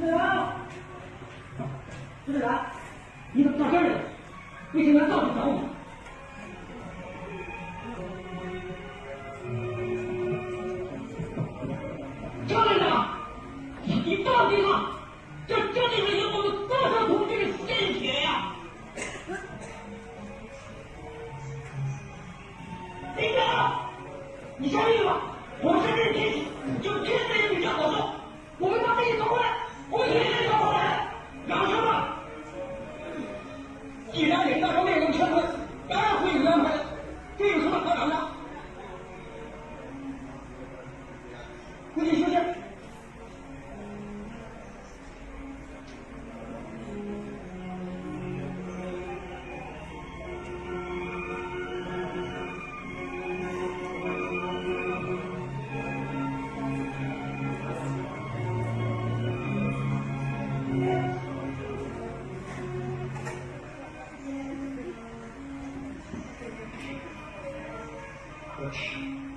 队长，支队长，你怎么到这儿来了？为什么要到处找我？张队长，你到底了？这就是我们多少同志的鲜血呀！领导，你相信吧，我是认天气，就天在你家我说，我们把这个找回来，我一定找回来，让什么？既然领导说命令撤退，当然会有安排的，这有什么可挡的？回去休息。我去。